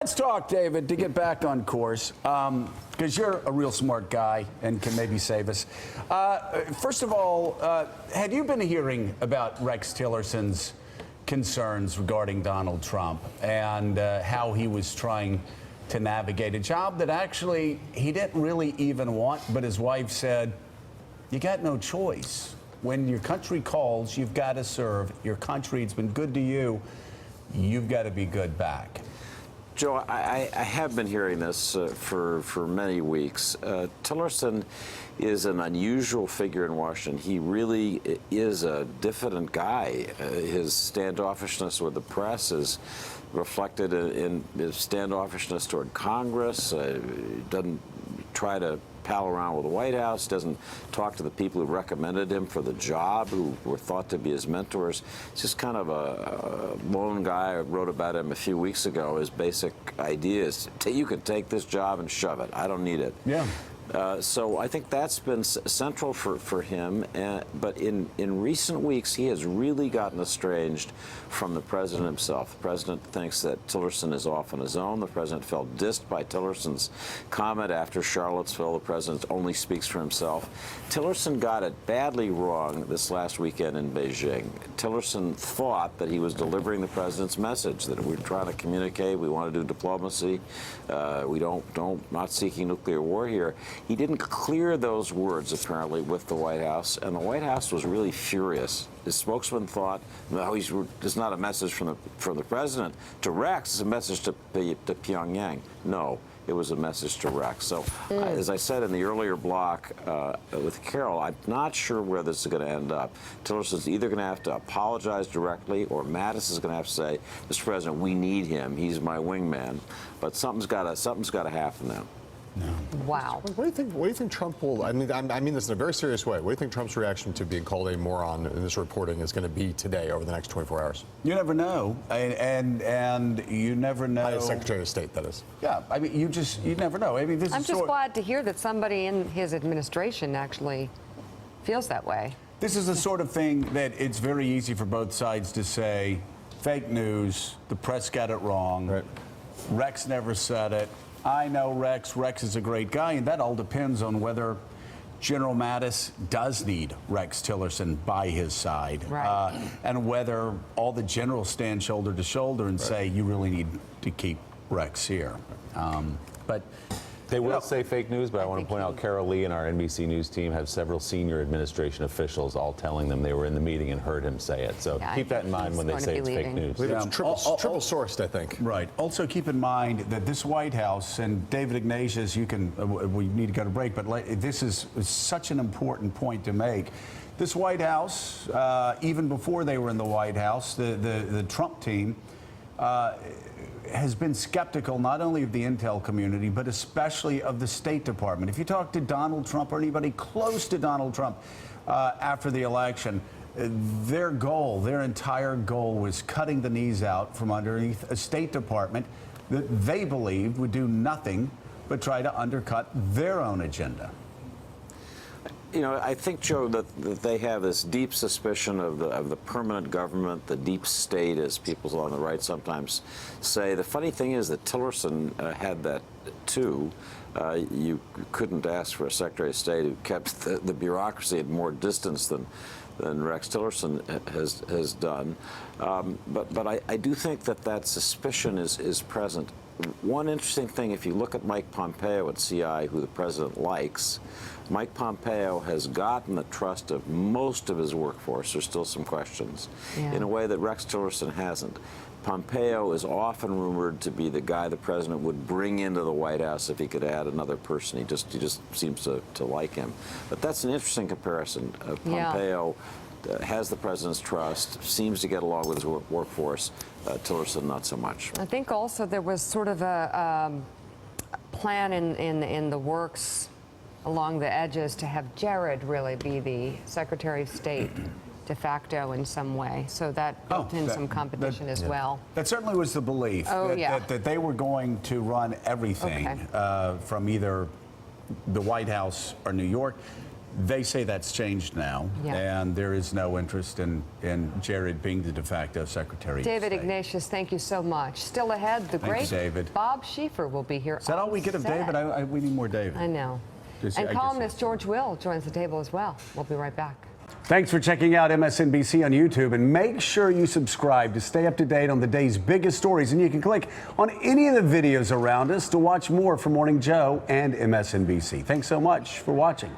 Let's talk, David, to get back on course, because you're a real smart guy and can maybe save us. First of all, had you been hearing about Rex Tillerson's concerns regarding Donald Trump and how he was trying to navigate a job that actually he didn't really even want, but his wife said, you got no choice. When your country calls, you've got to serve your country. It's been good to you. You've got to be good back. Joe, I have been hearing this for many weeks. Tillerson is an unusual figure in Washington. He really is a diffident guy. His standoffishness with the press is reflected in his standoffishness toward Congress. He doesn't try to pal around with the White House, doesn't talk to the people who recommended him for the job, who were thought to be his mentors. It's just kind of a lone guy. I wrote about him a few weeks ago. His basic idea is, you can take this job and shove it. I don't need it. Yeah. So I think that's been central for him. But in recent weeks, he has really gotten estranged from the president himself. The president thinks that Tillerson is off on his own. The president felt dissed by Tillerson's comment after Charlottesville. The president only speaks for himself. Tillerson got it badly wrong this last weekend in Beijing. Tillerson thought that he was delivering the president's message, that we're trying to communicate, we want to do diplomacy, we not seeking nuclear war here. He didn't clear those words, apparently, with the White House, and the White House was really furious. His spokesman thought, no, it's not a message from the president to Rex, it's a message to Pyongyang. No, it was a message to Rex. So, as I said in the earlier block with Carol, I'm not sure where this is going to end up. Tillerson's either going to have to apologize directly, or Mattis is going to have to say, Mr. President, we need him. He's my wingman. But something's got to happen now. No. Wow. What do you think Trump will, I mean this in a very serious way, what do you think Trump's reaction to being called a moron in this reporting is going to be today over the next 24 hours? You never know, and you never know. By the Secretary of State, that is. Yeah, I mean, you never know. I mean, I'm just glad to hear that somebody in his administration actually feels that way. This is the sort of thing that it's very easy for both sides to say, fake news, the press got it wrong, right. Rex never said it. I know Rex. Rex is a great guy, and that all depends on whether General Mattis does need Rex Tillerson by his side, right. And whether all the generals stand shoulder to shoulder and say, you really need to keep Rex here. But they will say fake news, but I want to point out Carol Lee and our NBC News team have several senior administration officials all telling them they were in the meeting and heard him say it. So keep that in mind when they say it's fake news. It's triple sourced, I think. Right. Also keep in mind that this White House, and David Ignatius, you can, we need to go to break, but this is such an important point to make. This White House, even before they were in the White House, the Trump team, has been skeptical not only of the intel community, but especially of the State Department. If you talk to Donald Trump or anybody close to Donald Trump after the election, their entire goal was cutting the knees out from underneath a State Department that they believed would do nothing but try to undercut their own agenda. You know, I think, Joe, that they have this deep suspicion of the permanent government, the deep state, as people on the right sometimes say. The funny thing is that Tillerson had that too. You couldn't ask for a Secretary of State who kept the bureaucracy at more distance than Rex Tillerson has done. But I do think that suspicion is present. One interesting thing, if you look at Mike Pompeo at CI, who the president likes, Mike Pompeo has gotten the trust of most of his workforce. There's still some questions, in a way that Rex Tillerson hasn't. Pompeo is often rumored to be the guy the president would bring into the White House if he could add another person. He just seems to like him. But that's an interesting comparison. Pompeo has the president's trust, seems to get along with his workforce. Tillerson, not so much. I think also there was sort of a plan in the works along the edges to have Jared really be the Secretary of State de facto in some way. So that built in some competition as well. That certainly was the belief, that they were going to run everything from either the White House or New York. They say that's changed now, Yeah. and there is no interest in Jared being the de facto Secretary David of State. Ignatius, thank you so much. Still ahead, the Thank you, great David. Bob Schieffer will be here. Is that all we get of David? We need more David. I know. Just- And I guess columnist it's- George Will joins the table as well. We'll be right back. Thanks for checking out MSNBC on YouTube, and make sure you subscribe to stay up to date on the day's biggest stories. And you can click on any of the videos around us to watch more from Morning Joe and MSNBC. Thanks so much for watching.